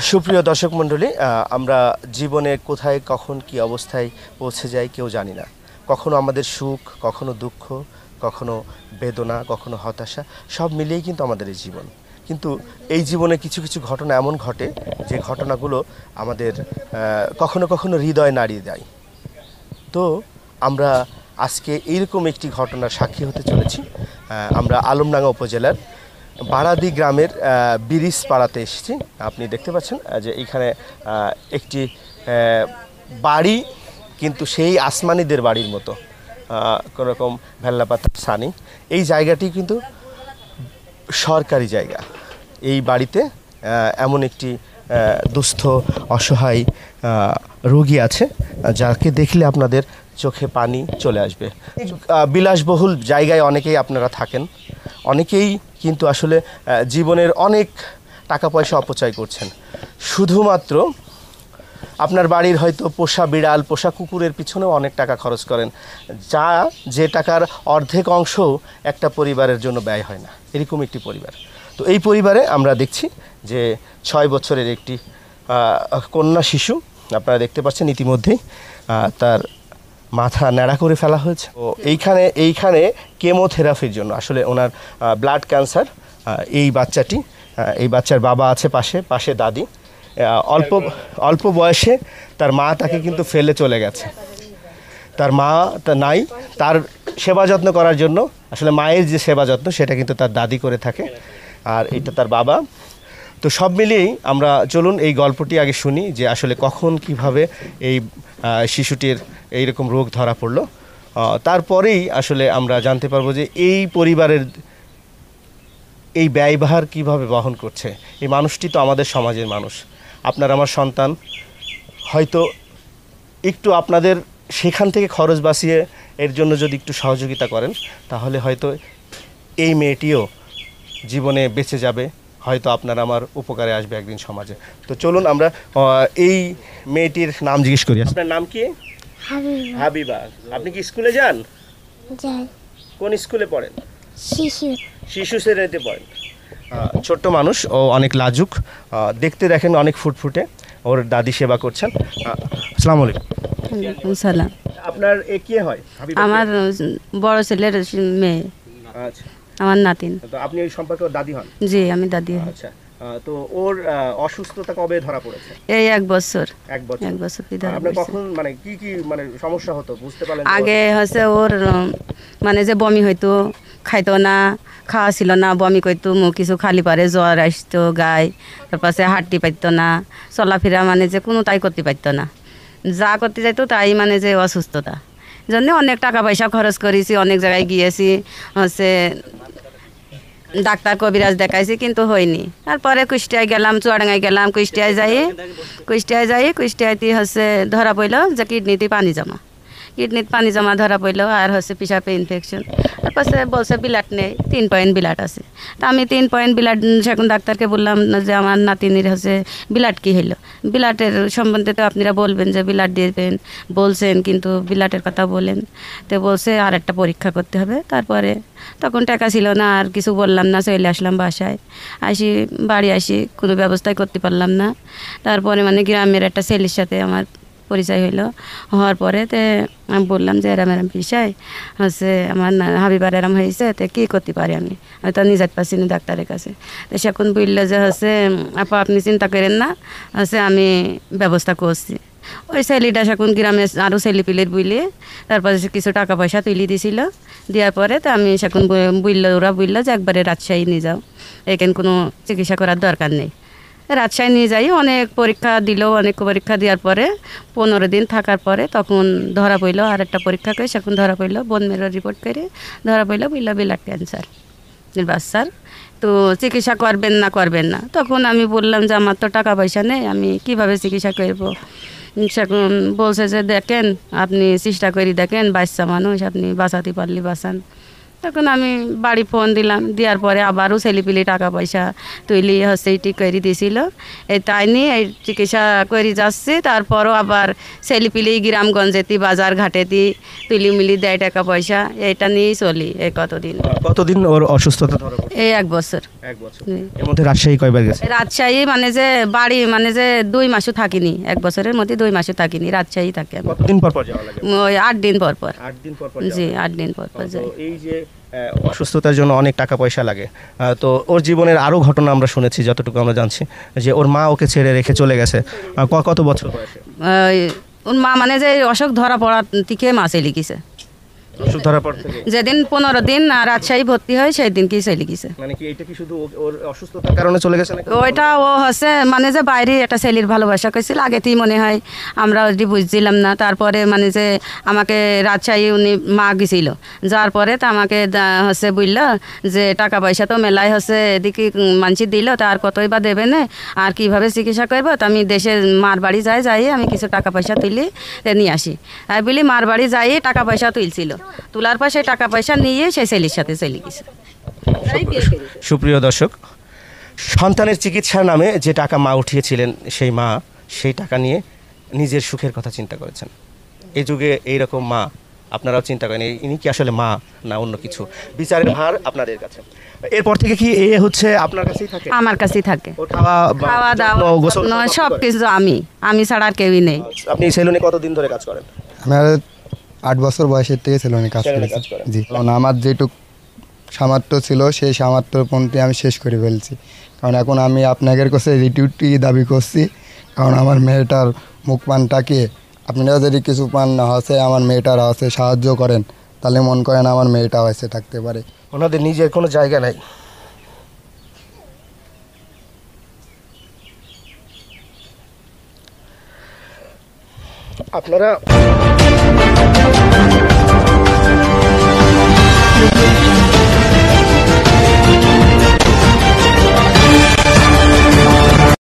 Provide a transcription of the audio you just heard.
সুপ্রিয় দর্শক মণ্ডলী, আমরা জীবনে কোথায় কখন কি অবস্থায় পৌঁছে যাই কেউ জানি না। কখনো আমাদের সুখ, কখনো দুঃখ, কখনো বেদনা, কখনো হতাশা, সব মিলিয়েই কিন্তু আমাদের এই জীবন। কিন্তু এই জীবনে কিছু কিছু ঘটনা এমন ঘটে যে ঘটনাগুলো আমাদের কখনো কখনো হৃদয় নাড়িয়ে দেয়। তো আমরা আজকে এইরকম একটি ঘটনার সাক্ষী হতে চলেছি। আমরা আলমডাঙ্গা উপজেলার বারাদি গ্রামের ব্রিজ পাড়াতে এসেছি। আপনি দেখতে পাচ্ছেন যে এইখানে একটি বাড়ি, কিন্তু সেই আসমানিদের বাড়ির মতো, কোনোরকম ভেল্লাপাতা সানি। এই জায়গাটি কিন্তু সরকারি জায়গা। এই বাড়িতে এমন একটি দুস্থ অসহায় রোগী আছে যাকে দেখলে আপনাদের চোখে পানি চলে আসবে। বিলাসবহুল জায়গায় অনেকেই আপনারা থাকেন, অনেকেই কিন্তু আসলে জীবনের অনেক টাকা পয়সা অপচয় করছেন শুধুমাত্র আপনার বাড়ির হয়তো পোষা বিড়াল, পোষা কুকুরের পিছনেও অনেক টাকা খরচ করেন, যে টাকার অর্ধেক অংশও একটা পরিবারের জন্য ব্যয় হয় না। এরকম একটি পরিবার। তো এই পরিবারে আমরা দেখছি যে 6 বছরের একটি কন্যা শিশু, আপনারা দেখতে পাচ্ছেন ইতিমধ্যেই তার মাথা ন্যাড়া করে ফেলা হয়েছে। তো এইখানে কেমোথেরাপির জন্য, আসলে ওনার ব্লাড ক্যান্সার। এই বাচ্চার বাবা আছে পাশে দাদি। অল্প বয়সে তার মা তাকে কিন্তু ফেলে চলে গেছে। তার মা নাই, তার সেবা যত্ন করার জন্য আসলে মায়ের যে সেবা যত্ন সেটা কিন্তু তার দাদি করে থাকে, আর এটা তার বাবা। তো সব মিলিয়েই আমরা চলুন এই গল্পটি আগে শুনি যে আসলে কখন কিভাবে এই শিশুটির এইরকম রোগ ধরা পড়লো। তারপরেই আসলে আমরা জানতে পারবো যে এই পরিবারের এই ব্যয়ভার কিভাবে বহন করছে। এই মানুষটি তো আমাদের সমাজের মানুষ, আপনার আমার সন্তান। হয়তো একটু আপনাদের সেখান থেকে খরচ বাঁচিয়ে এর জন্য যদি একটু সহযোগিতা করেন, তাহলে হয়তো এই মেয়েটিও জীবনে বেঁচে যাবে, হয়তো আপনার আমার উপকারে আসবে একদিন সমাজে। তো চলুন আমরা এই মেয়েটির নাম জিজ্ঞেস করি। আপনার নাম কি? হাবিবা। আপনি কি স্কুলে যান? কোন স্কুলে পড়েন? শিশু শ্রেণীতে পড়েন। ছোট্ট মানুষ, ও অনেক লাজুক, দেখতে দেখেন অনেক ফুটফুটে। ওর দাদি সেবা করছেন। আসসালামু আলাইকুম। সালাম। আপনার এ কে হয়? আমার বড় ছেলের মেয়ে। আচ্ছা, আমার নাতিন। তো আপনি এই সম্পর্কে ওর দাদি হন? জি, আমি দাদি হই। আচ্ছা, তো ওর অসুস্থতা কবে ধরা পড়েছে? এই 1 বছর। 1 বছর। 1 বছর ধরে। আপনার কখন মানে কি মানে সমস্যা হতো বুঝতে পারলেন? আগে হচ্ছে ওর মানে যে বমি হইতো, খাইতো না, খাওয়া ছিল না, বমি করতো, মুখ কিছু খালি পারে, জ্বর আসতো গায়ে, তারপর হাঁটতে পারতো না, চলাফেরা মানে যে কোনো তাই করতে পারতো না, যা করতে যাইতো তাই মানে যে অসুস্থতা জন্য অনেক টাকা পয়সা খরচ করেছি, অনেক জায়গায় গিয়েছি, হচ্ছে ডাক্তার কবিরাজ দেখাইছি, কিন্তু হয়নি। তারপরে কুষ্টিয়ায় গেলাম, চুয়াডাঙ্গায় গেলাম, কুষ্টিয়াতে হচ্ছে ধরা পড়লো যে কিডনিতে পানি জমা ধরা পড়লো, আর হচ্ছে পিসাপে ইনফেকশন। তারপর বলছে ব্লাড নেই, 3 পয়েন্ট ব্লাড আছে। তা আমি 3 পয়েন্ট ব্লাড সেখন ডাক্তারকে বললাম যে আমার নাতিনির হচ্ছে ব্লাড কী হইলো, ব্লাডের সম্বন্ধে তো আপনারা বলবেন যে ব্লাড দিবেন বলছেন, কিন্তু ব্লাডের কথা বলেন। তো বলছে আর একটা পরীক্ষা করতে হবে। তারপরে তখন টাকা ছিল না, আর কিছু বললাম না, চলে আসলাম বাসায়। বাড়ি আসি কোনো ব্যবস্থাই করতে পারলাম না। তারপরে মানে গ্রামের একটা ছেলের সাথে আমার পরিচয় হওয়ার পরে আমি বললাম যে এরম বিষয় হচ্ছে আমার হাবিবার এরম হয়েছে, তো কী করতে পারি আমি তো নিজে পাচ্ছি না ডাক্তারের কাছে। তো সেখন বললো যে হচ্ছে আপা আপনি চিন্তা করেন না, হচ্ছে আমি ব্যবস্থা করছি। ওই ছেলেটা সেখন গ্রামে আরও ছেলেপিলের বুঝলে তারপরে সে কিছু টাকা পয়সা তুলে দিয়েছিল, দেওয়ার পরে তো আমি সেখন ওরা বললো যে একবারে রাজশাহী নিয়ে যাও, এখানে কোনো চিকিৎসা করার দরকার নেই। রাজশাহী নিয়ে যাই, অনেক পরীক্ষা দিল, অনেক পরীক্ষা দেওয়ার পরে 15 দিন থাকার পরে তখন ধরা পড়লো, আর একটা পরীক্ষা করে সেখন ধরা পড়লো, বোন মেরো রিপোর্ট করে ধরা পড়লো ব্লাড ক্যান্সার বাচ্চার। তো চিকিৎসা করবেন না। তখন আমি বললাম যে আমার তো টাকা পয়সা নেই, আমি কিভাবে চিকিৎসা করব। সেখন বলছে যে দেখেন আপনি চেষ্টা করে দেখেন, বাচ্চা মানুষ, আপনি বাঁচাতে পারলে বাঁচান। তখন আমি বাড়ি ফোন দিলাম, দেওয়ার পরে আবারও ছেলেপিলি টাকা পয়সা তুলি হচ্ছে ঠিক করে দিয়েছিল। এই তাই নিয়ে এই চিকিৎসা করে যাচ্ছি। তারপরও আবার ছেলেপিলি গ্রামগঞ্জেতি বাজার ঘাটেতি তুলি মিলি দেয় টাকা পয়সা, এটা নিয়েই চলি এই কতদিন। কতদিন ওর অসুস্থতা ধরা পড়ছে? এই 1 বছর। 1 বছর। এর মধ্যে রাজশাহী কয়বার গেছে? রাজশাহী মানে যে বাড়ি মানে যে 2 মাসও থাকিনি, 1 বছরের মধ্যে 2 মাসও থাকিনি, রাজশাহী থাকি আমি। কতদিন পর পর যাওয়া লাগে? ওই 8 দিন পর পর। 8 দিন পর পর জি, যাওয়া 8 দিন পর পর লাগে। যাই। তো এই যে অসুস্থতার জন্য অনেক টাকা পয়সা লাগে, তো ওর জীবনের আরও ঘটনা আমরা শুনেছি, যতটুকু আমরা জানছি যে ওর মা ওকে ছেড়ে রেখে চলে গেছে। কত বছর বয়সে? ওর মা মানে যে অসুখ ধরা পড়া থেকে মা চলে গেছে। অসুখ ধরার পর থেকে? যেদিন 15 দিন রাজশাহী ভর্তি হয় সেই দিন কি চলে গেছে। মানে কি এটা কি শুধু ওর অসুস্থতার কারণে চলে গেছে নাকি? ওইটা ও হচ্ছে মানে যে বাইরে একটা ছেলের ভালোবাসা করেছিল, আগেতেই মনে হয় আমরা ওটি বুঝছিলাম না। তারপরে মানে যে আমাকে রাজশাহী উনি মা গেছিল, যার পরে তো আমাকে হচ্ছে বলল যে টাকা পয়সা তো মেলাই হচ্ছে এদিকে মানসি দিল, তার কতই বা দেবে না, আর কিভাবে চিকিৎসা করবো। তো আমি দেশে মার বাড়ি যাই আমি কিছু টাকা পয়সা তুলি নিয়ে আসি। আর বলি মার বাড়ি যাই টাকা পয়সা তুলছিল, তোলার পর সেই টাকা পয়সা নিয়ে সেই ছেলের সাথে চলে গেছে। সুপ্রিয় দর্শক, সন্তানের চিকিৎসার নামে যে টাকা মা উঠিয়েছিলেন সেই মা সেই টাকা নিয়ে নিজের সুখের কথা চিন্তা করেছেন। এই যুগে এইরকম মা আপনারাও চিন্তা করেন ইনি কি আসলে মা না অন্য কিছু? বিচারের ভার আপনাদের কাছে। এরপর থেকে কি এ হচ্ছে আপনার কাছেই থাকে? আমার কাছেই থাকে, ওর খাওয়া খাওয়া দাওয়া গোসল সব কিছু আমি ছাড়া আর কেউই নেই। আপনি সেলুনে কতদিন ধরে কাজ করেন? আমি আর 8 বছর বয়সের থেকে সেলুনে কাজ সেলুনে করেছি। কাজ করেন। জি, কারণ আমার যেটুক সামর্থ্য ছিল সেই সামর্থ্যপন্থী আমি শেষ করে ফেলছি। কারণ এখন আমি আপনাদের কাছে রিটিউটি দাবি করছি, কারণ আমার মেয়েটার মুখ পানটাকে আপনারা যদি কিছু পান না হচ্ছে আমার মেয়েটার আছে সাহায্য করেন, তাহলে মন করেন আমার মেয়েটা হয়েছে থাকতে পারে। ওনাদের নিজের কোনো জায়গা নাই। আপনারা